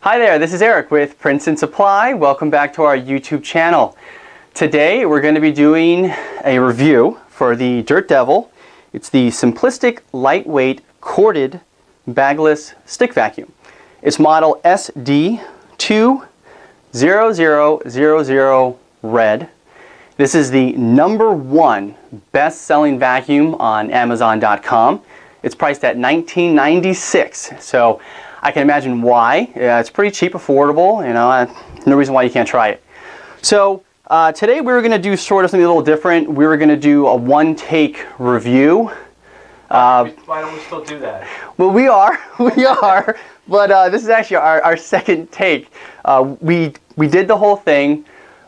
Hi there, this is Eric with Princeton Supply. Welcome back to our YouTube channel. Today we're going to be doing a review for the Dirt Devil. It's the SimpliStik lightweight corded bagless stick vacuum. It's model SD20000RED. This is the #1 best-selling vacuum on Amazon.com. It's priced at $19.96, so I can imagine why. It's pretty cheap, affordable. You know, no reason why you can't try it. So today we were going to do sort of something a little different. We were going to do a one-take review. Why don't we still do that? Well, we are, but this is actually our second take. We did the whole thing.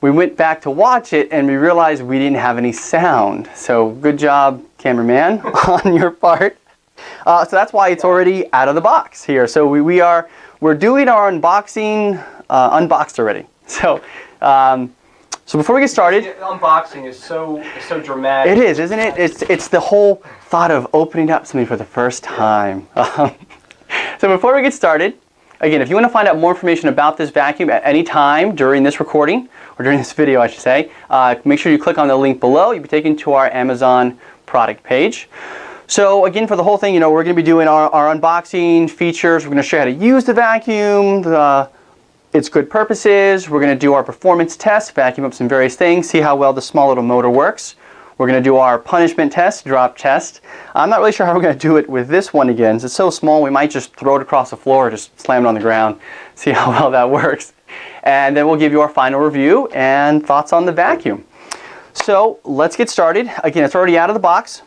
We went back to watch it and we realized we didn't have any sound. So good job, cameraman, on your part. So that's why it's already out of the box here. So we're doing our unboxing unboxed already. So so before we get started, unboxing is so dramatic. It is, isn't it? It's the whole thought of opening up something for the first time. So before we get started, again, if you want to find out more information about this vacuum at any time during this recording, or during this video I should say, make sure you click on the link below. You'll be taken to our Amazon product page. So again, for the whole thing, you know, we're going to be doing our unboxing features. We're going to show you how to use the vacuum, its good purposes. We're going to do our performance test, vacuum up some various things, see how well the small little motor works. We're going to do our punishment test, drop test. I'm not really sure how we're going to do it with this one again. It's so small, we might just throw it across the floor or just slam it on the ground, see how well that works. And then we'll give you our final review and thoughts on the vacuum. So let's get started. Again, it's already out of the box.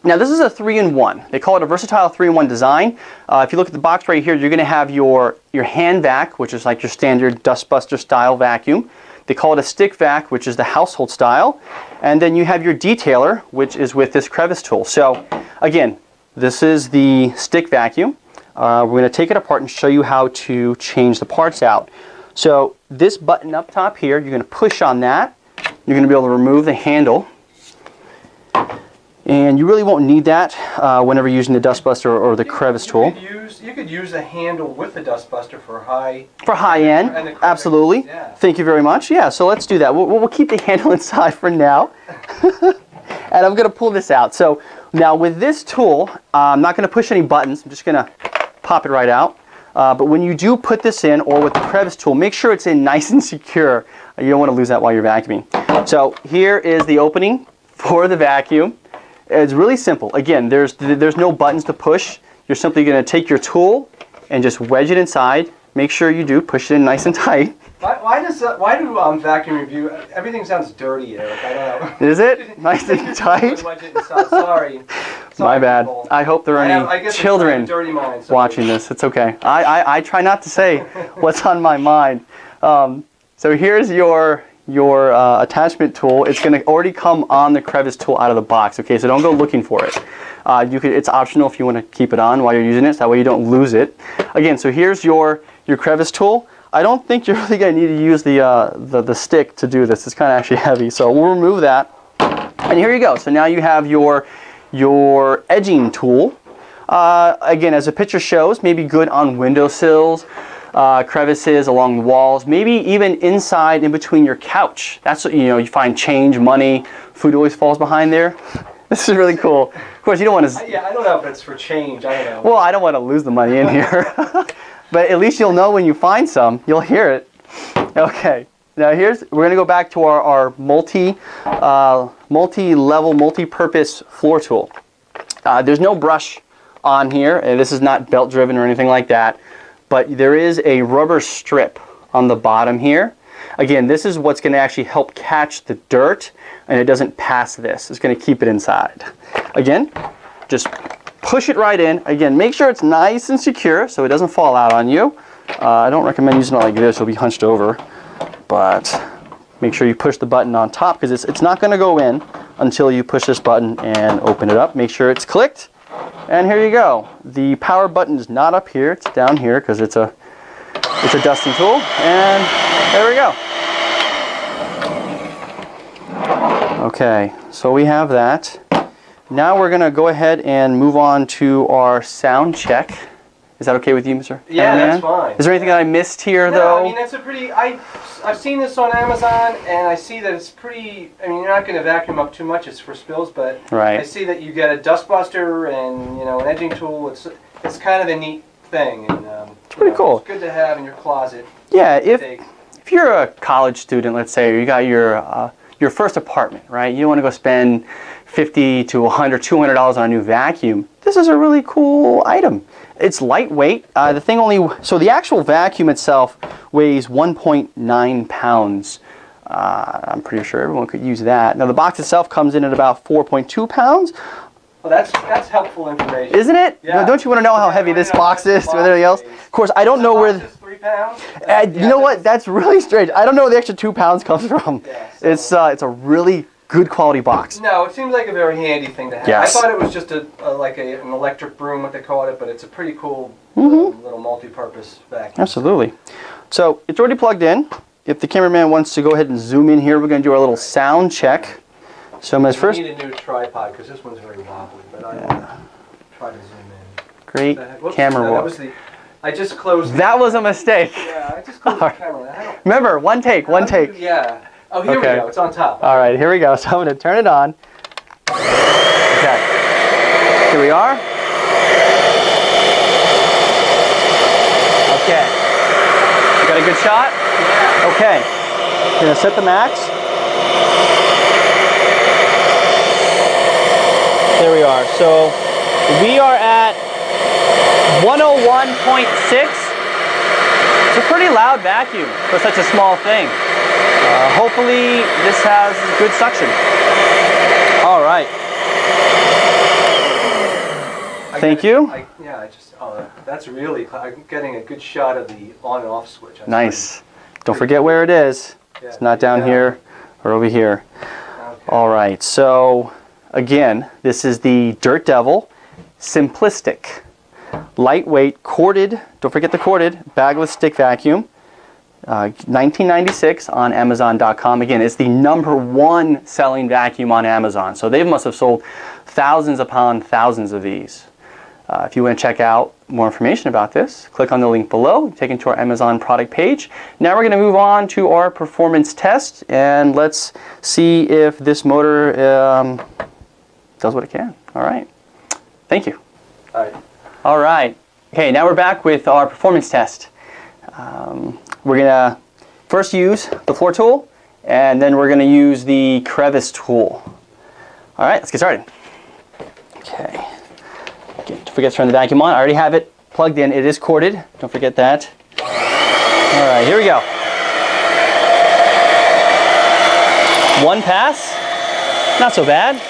Now this is a 3-in-1. They call it a versatile 3-in-1 design. If you look at the box right here, you're going to have your hand vac, which is like your standard dustbuster style vacuum. They call it a stick vac, which is the household style. And then you have your detailer, which is with this crevice tool. So again, this is the stick vacuum. We're going to take it apart and show you how to change the parts out. So this button up top here, you're going to push on that. You're going to be able to remove the handle. And you really won't need that whenever using the dustbuster or the crevice tool. You could use the handle with the dustbuster for high end. Absolutely. Yeah. Thank you very much. Yeah, so let's do that. We'll keep the handle inside for now. And I'm going to pull this out. So now with this tool, I'm not going to push any buttons. I'm just going to pop it right out. But when you do put this in, or with the crevice tool, make sure it's in nice and secure. You don't want to lose that while you're vacuuming. So here is the opening for the vacuum. It's really simple. Again, there's no buttons to push. You're simply going to take your tool and just wedge it inside. Make sure you do push it in nice and tight. Why do vacuum review? Everything sounds dirty, Eric. I don't know. Is it nice and tight? Sorry. My bad. I hope there are any children watching this. It's okay. I try not to say what's on my mind. So here's your attachment tool. It's going to already come on the crevice tool out of the box. Okay, so don't go looking for it. It's optional if you want to keep it on while you're using it, so that way you don't lose it. Again, so here's your crevice tool. I don't think you're really going to need to use the stick to do this. It's kind of actually heavy, so we'll remove that. And here you go. So now you have your edging tool. Again, as the picture shows, maybe good on windowsills, crevices along the walls, maybe even inside in between your couch. That's what, you find change, money, food always falls behind there. This is really cool. Of course, you don't want to... Yeah, I don't know if it's for change. I don't know. Well, I don't want to lose the money in here. But at least you'll know when you find some. You'll hear it. Okay. Now we're going to go back to our multi-level, multi-purpose floor tool. There's no brush on here, and this is not belt-driven or anything like that. But there is a rubber strip on the bottom here. Again, this is what's going to actually help catch the dirt, and it doesn't pass this. It's going to keep it inside. Again, just push it right in. Again, make sure it's nice and secure so it doesn't fall out on you. I don't recommend using it like this. It'll be hunched over. But make sure you push the button on top, because it's not going to go in until you push this button and open it up. Make sure it's clicked. And here you go. The power button is not up here. It's down here because it's a dusting tool. And there we go. Okay, so we have that. Now we're going to go ahead and move on to our sound check. Is that okay with you, Mr. Yeah, Cameraman? that's fine. Is there anything that I missed here, No, though? I mean, it's a pretty, I've seen this on Amazon, and I see that it's pretty, I mean, you're not going to vacuum up too much, it's for spills, but Right. I see that you get a dust buster and, you know, an edging tool. It's kind of a neat thing. And, it's pretty cool. It's good to have in your closet. Yeah, if you're a college student, let's say, or you got your first apartment, right? You don't want to go spend $50 to $100, $200 on a new vacuum. This is a really cool item. It's lightweight. So the actual vacuum itself weighs 1.9 pounds. I'm pretty sure everyone could use that. Now the box itself comes in at about 4.2 pounds. Well, that's helpful information. Isn't it? Yeah. Don't you want to know how heavy this box is with everything else? Of course, I don't know where... Is 3 pounds? You know what? That's really strange. I don't know where the extra 2 pounds comes from. Yeah, so It's a really good quality box. No, it seems like a very handy thing to have. Yes. I thought it was just an electric broom, what they call it, but it's a pretty cool little multi-purpose vacuum. Absolutely. So it's already plugged in. If the cameraman wants to go ahead and zoom in here, we're going to do our little sound check. So I'm I need a new tripod because this one's very wobbly, but I will try to zoom in. Great Whoops, camera no, work. I just closed. That was a mistake. Yeah, I just closed the camera. Remember, one take. Yeah. Oh, here we go. It's on top. All right, here we go. So I'm going to turn it on. Okay. Here we are. Okay. You got a good shot? Yeah. Okay. We're going to set the max. There we are. So we are at 101.6. It's a pretty loud vacuum for such a small thing. Hopefully this has good suction. All right. Thank you. That's really, I'm getting a good shot of the on and off switch. That's Nice. Don't forget where it is. It's not down here or over here. Okay. All right. So again, this is the Dirt Devil SimpliStik. Lightweight, corded, don't forget the corded, bagless stick vacuum. 1996 on Amazon.com. Again, it's the #1 selling vacuum on Amazon. So they must have sold thousands upon thousands of these. If you want to check out more information about this, click on the link below, taken to our Amazon product page. Now we're going to move on to our performance test, and let's see if this motor does what it can. All right. Thank you. All right. All right. Okay, now we're back with our performance test. We're going to first use the floor tool, and then we're going to use the crevice tool. All right, let's get started. Okay. Don't forget to turn the vacuum on. I already have it plugged in. It is corded. Don't forget that. All right, here we go. One pass. Not so bad.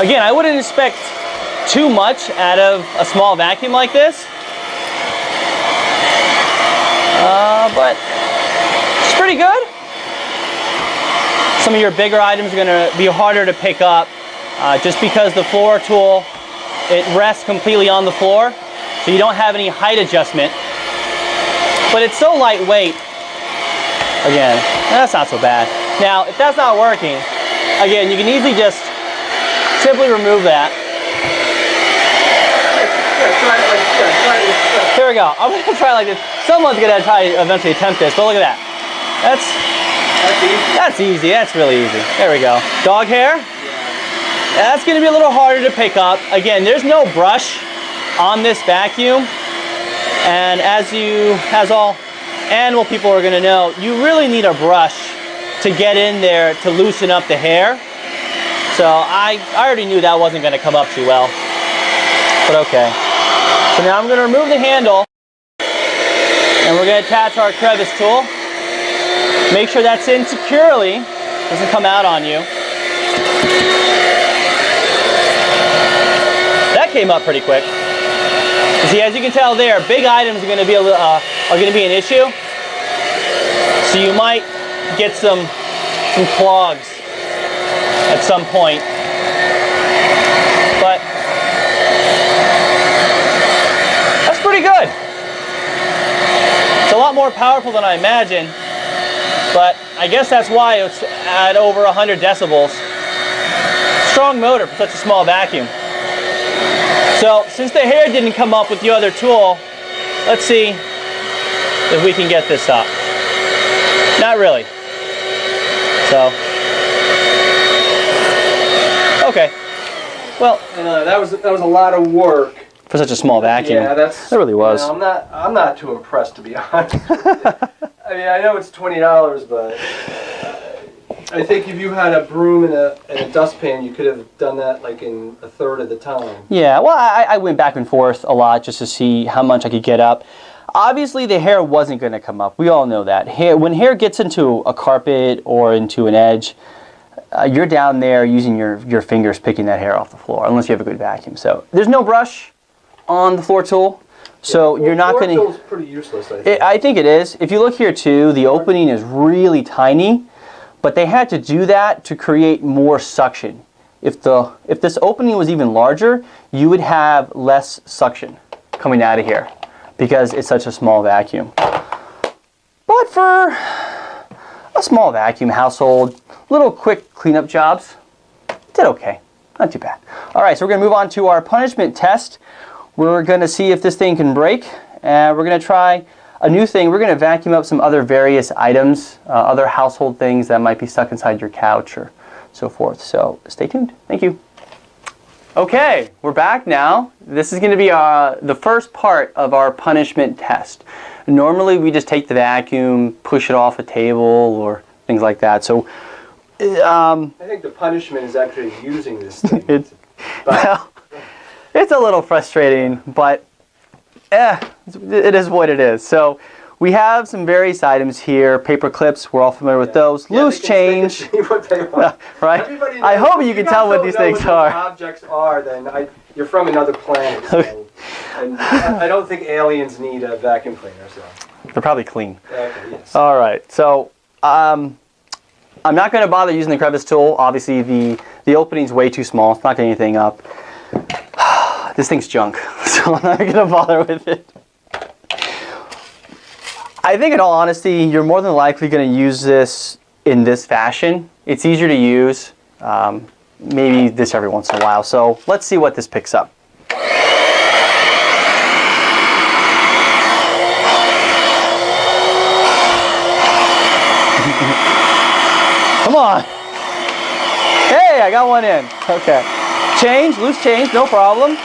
Again, I wouldn't expect too much out of a small vacuum like this. But it's pretty good. Some of your bigger items are going to be harder to pick up just because the floor tool, it rests completely on the floor, so you don't have any height adjustment. But it's so lightweight. Again, that's not so bad. Now, if that's not working, again, you can easily just simply remove that. Here we go. I'm going to try like this. Someone's going to try to eventually attempt this, but look at that. That's easy. That's really easy. There we go. Dog hair. That's going to be a little harder to pick up. Again, there's no brush on this vacuum. And as all animal people are going to know, you really need a brush to get in there to loosen up the hair. So I already knew that wasn't going to come up too well. But okay. So now I'm going to remove the handle. And we're going to attach our crevice tool. Make sure that's in securely. Doesn't come out on you. That came up pretty quick. You see, as you can tell there, big items are going to be an issue. So you might get some clogs at some point. But that's pretty good. It's a lot more powerful than I imagined. But I guess that's why it's at over 100 decibels. Strong motor for such a small vacuum. So since the hair didn't come up with the other tool, let's see if we can get this up. Not really. So, okay. Well, that was a lot of work for such a small vacuum. Yeah, that really was. I'm not too impressed, to be honest. I mean, I know it's $20, but I think if you had a broom and a dustpan, you could have done that like in a third of the time. Yeah, well, I went back and forth a lot just to see how much I could get up. Obviously, the hair wasn't going to come up. We all know that. When hair gets into a carpet or into an edge, you're down there using your fingers picking that hair off the floor, unless you have a good vacuum. So there's no brush on the floor tool, so you're not going to... Floor tool's pretty useless, I think. I think it is. If you look here too, the opening is really tiny, but they had to do that to create more suction. If this opening was even larger, you would have less suction coming out of here because it's such a small vacuum. But for a small vacuum household, little quick cleanup jobs, did okay. Not too bad. All right, so we're going to move on to our punishment test. We're going to see if this thing can break, and we're going to try a new thing. We're going to vacuum up some other various items, other household things that might be stuck inside your couch or so forth. So stay tuned. Thank you. Okay, we're back now. This is going to be the first part of our punishment test. Normally we just take the vacuum, push it off a table or things like that. So I think the punishment is actually using this thing. Well, it's a little frustrating, but it is what it is. So we have some various items here. Paper clips, we're all familiar with those. Yeah, Loose change. What they are. Right? I hope you can tell what these things are. If objects are, then you're from another planet. So, and I don't think aliens need a vacuum cleaner. So. They're probably clean. Okay, yes. All right. So I'm not going to bother using the crevice tool. Obviously, the opening's way too small. It's not getting anything up. This thing's junk, so I'm not going to bother with it. I think, in all honesty, you're more than likely going to use this in this fashion. It's easier to use. Maybe this every once in a while. So let's see what this picks up. Come on. Hey, I got one in. Okay. Change, loose change, no problem.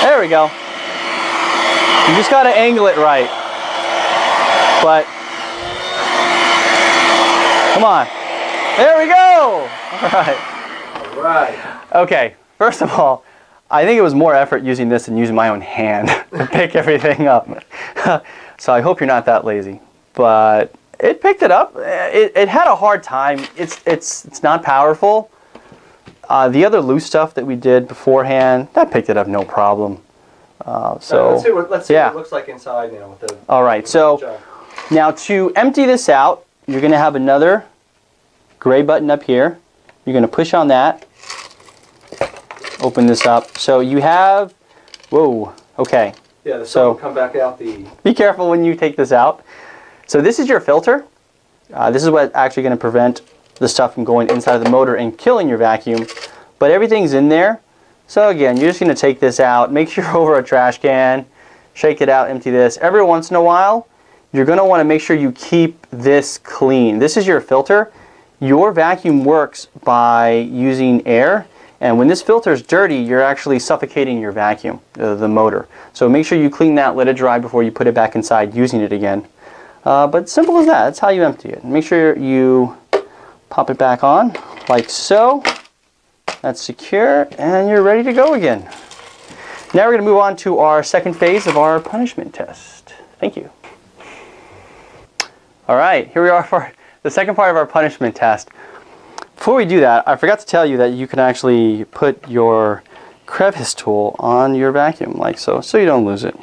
There we go. You just got to angle it right. But, come on. There we go. All right. All right. Okay, first of all, I think it was more effort using this than using my own hand to pick everything up. So I hope you're not that lazy. But it picked it up. It had a hard time. It's not powerful. The other loose stuff that we did beforehand, that picked it up no problem. So let's see what it looks like inside now. With the, all right, so now to empty this out, you're going to have another gray button up here. You're going to push on that. Open this up. So you have, whoa, okay. Yeah, the stuff will come back out the... Be careful when you take this out. So this is your filter. This is what's actually going to prevent the stuff from going inside of the motor and killing your vacuum. But everything's in there. So again, you're just going to take this out. Make sure you're over a trash can. Shake it out, empty this. Every once in a while, you're going to want to make sure you keep this clean. This is your filter. Your vacuum works by using air. And when this filter is dirty, you're actually suffocating your vacuum, the motor. So make sure you clean that, let it dry before you put it back inside using it again. But simple as that. That's how you empty it. Make sure you pop it back on, like so. That's secure, and you're ready to go again. Now we're going to move on to our second phase of our punishment test. Thank you. All right, here we are for the second part of our punishment test. Before we do that, I forgot to tell you that you can actually put your crevice tool on your vacuum, like so, so you don't lose it.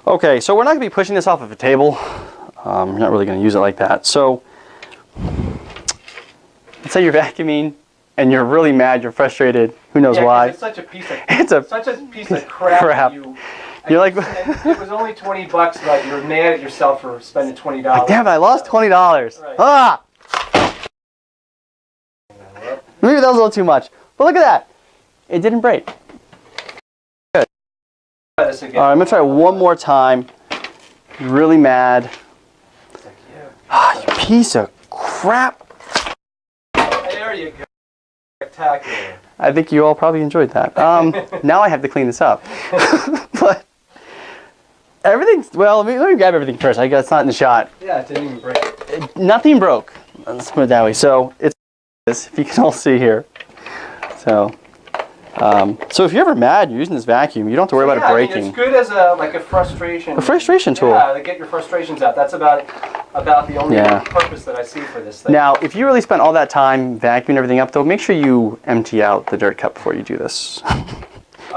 Okay, so we're not going to be pushing this off of a table. We're not really going to use it like that. So, let's say you're vacuuming and you're really mad, you're frustrated, who knows why. It's such a piece of crap. You're like, it was only $20, but you're mad at yourself for spending $20. Damn it, I lost $20. Right. Ah! Maybe that was a little too much. But look at that. It didn't break. Good. Try this again. All right, I'm going to try one more time. Really mad. Ah, you piece of crap. There you go. Spectacular. I think you all probably enjoyed that. Now I have to clean this up. But everything's, well, let me grab everything first. I guess it's not in the shot. Yeah, it didn't even break. Nothing broke. Let's put it that way. So it's this, if you can all see here. So, so if you're ever mad, you're using this vacuum, you don't have to worry about it breaking. I mean, it's good as a frustration. A frustration tool. Yeah, to get your frustrations out. That's about the only purpose that I see for this thing. Now, if you really spent all that time vacuuming everything up, though, make sure you empty out the dirt cup before you do this.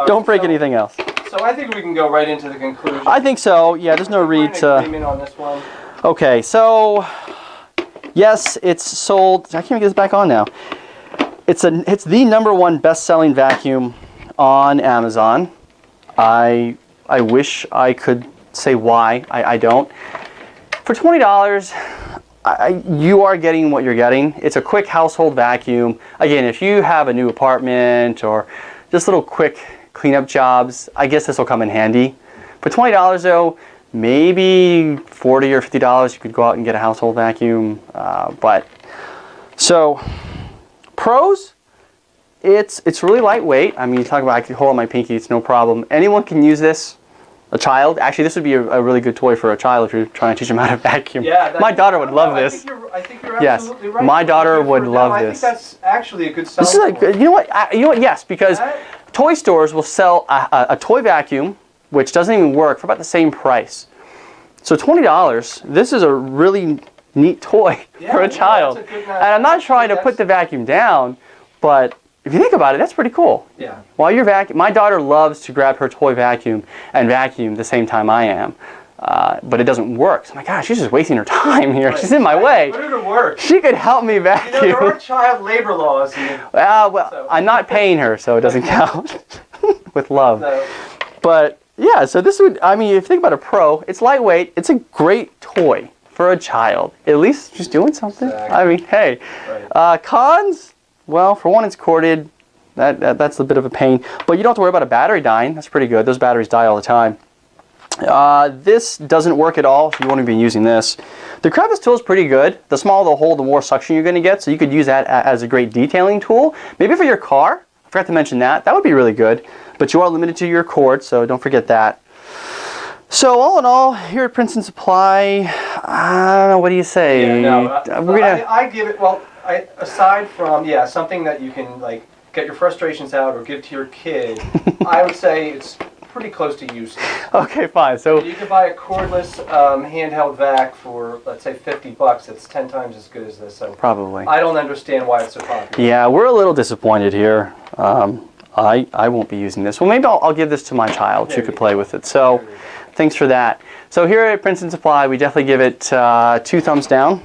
Don't break anything else. So I think we can go right into the conclusion. I think so. Yeah, there's no read to. Agreement on this one. Okay, so yes, it's sold. I can't get this back on now. It's the #1 best-selling vacuum on Amazon. I wish I could say why. I don't. For $20, you are getting what you're getting. It's a quick household vacuum. Again, if you have a new apartment or just little quick cleanup jobs, I guess this will come in handy. For $20 though, maybe $40 or $50 you could go out and get a household vacuum. So pros, it's really lightweight. I mean, you talk about I can hold on my pinky, it's no problem. Anyone can use this. A child, actually, this would be a really good toy for a child if you're trying to teach them how to vacuum. Yeah, my daughter would love this. I think you're absolutely right. My daughter would love this. I think that's actually a good selling This is like, you know what? Yes, because toy stores will sell a toy vacuum, which doesn't even work, for about the same price. So $20, this is a really neat toy for a child. And I'm not trying to put the vacuum down, but if you think about it, that's pretty cool. Yeah. While you're vacuuming, my daughter loves to grab her toy vacuum and vacuum the same time I am, but it doesn't work. So I'm like, gosh, she's just wasting her time here. Right. She's in my way. Put her to work. She could help me vacuum. You know, there are child labor laws. Well, I'm not paying her, so it doesn't count. With love. No. But yeah, so this would, I mean, if you think about a pro, it's lightweight. It's a great toy for a child. At least she's doing something. Exactly. I mean, hey. Right. Cons? Well, for one, it's corded. That's a bit of a pain. But you don't have to worry about a battery dying. That's pretty good. Those batteries die all the time. This doesn't work at all if you won't be using this. The crevice tool is pretty good. The smaller the hole, the more suction you're going to get. So you could use that as a great detailing tool. Maybe for your car. I forgot to mention that. That would be really good. But you are limited to your cord, so don't forget that. So all in all, here at Princeton Supply, I don't know. What do you say? Yeah, no, I give it, well, aside from, something that you can like get your frustrations out or give to your kid, I would say it's pretty close to useless. Okay, fine. So you can buy a cordless handheld vac for, let's say, $50. It's 10 times as good as this. So probably. I don't understand why it's so popular. Yeah, we're a little disappointed here. I won't be using this. Well, maybe I'll give this to my child. She could play with it. So thanks for that. So here at Princeton Supply, we definitely give it 2 thumbs down.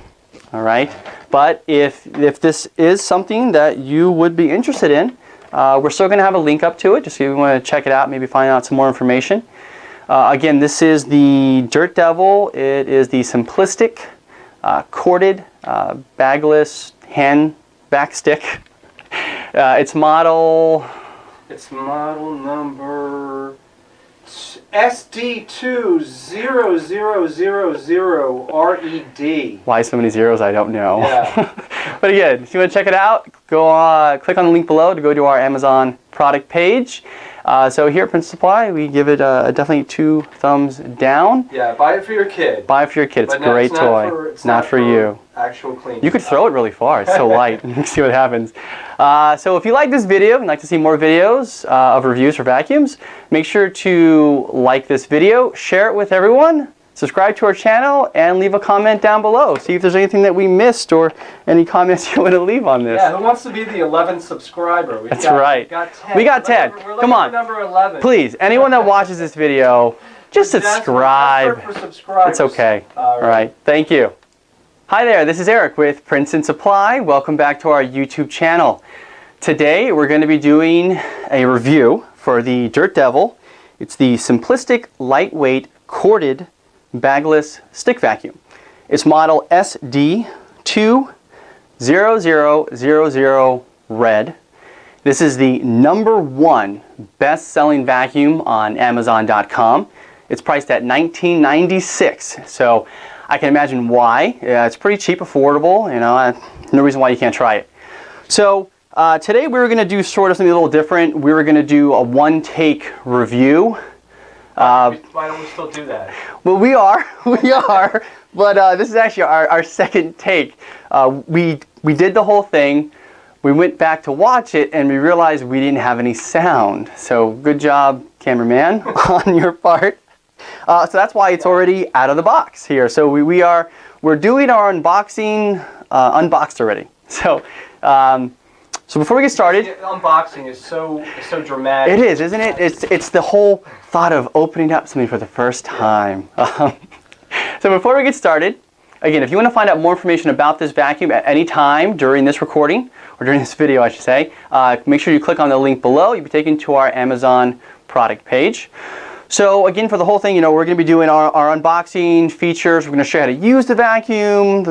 All right. But if this is something that you would be interested in, we're still going to have a link up to it, just if you want to check it out, maybe find out some more information. Again, this is the Dirt Devil. It is the SimpliStik corded bagless hand vac stick. It's model number SD20000RED. Why so many zeros, I don't know. Yeah. But again, if you want to check it out, go click on the link below to go to our Amazon product page. So here at Princeton Supply, we give it definitely 2 thumbs down. Yeah, buy it for your kid. Buy it for your kid. It's a great toy. It's not for you. Actual cleaning. You could throw it really far. It's so light. You can see what happens. So if you like this video and like to see more videos of reviews for vacuums, make sure to like this video, share it with everyone, subscribe to our channel, and leave a comment down below. See if there's anything that we missed or any comments you want to leave on this. Yeah, who wants to be the 11th subscriber? That's right. We got 10. Come on. Number 11. Please, anyone that watches this video, just subscribe. It's okay. All right. Thank you. Hi there, this is Eric with Princeton Supply. Welcome back to our YouTube channel. Today we're going to be doing a review for the Dirt Devil. It's the SimpliStik lightweight corded bagless stick vacuum. It's model SD20000RED. SimpliStik. This is the #1 best-selling vacuum on Amazon.com. It's priced at $19.96, so I can imagine why. It's pretty cheap, affordable. You know, no reason why you can't try it. So today we were going to do sort of something a little different. We were going to do a one-take review. Why don't we still do that? Well, we are, but this is actually our second take. We did the whole thing. We went back to watch it and we realized we didn't have any sound. So good job, cameraman, on your part. So that's why it's already out of the box here. So we're doing our unboxing unboxed already. So so before we get started, unboxing is so dramatic. It is, isn't it? It's the whole thought of opening up something for the first time. So before we get started, again, if you want to find out more information about this vacuum at any time during this recording, or during this video I should say, make sure you click on the link below. You'll be taken to our Amazon product page. So again, for the whole thing, you know, we're going to be doing our unboxing features. We're going to show you how to use the vacuum,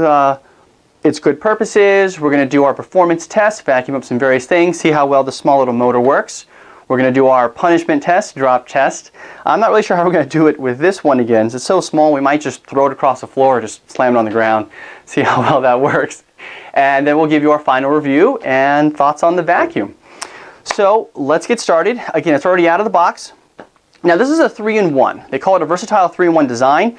its good purposes. We're going to do our performance test, vacuum up some various things, see how well the small little motor works. We're going to do our punishment test, drop test. I'm not really sure how we're going to do it with this one again. It's so small, we might just throw it across the floor or just slam it on the ground, see how well that works. And then we'll give you our final review and thoughts on the vacuum. So let's get started. Again, it's already out of the box. Now this is a 3-in-1. They call it a versatile 3-in-1 design.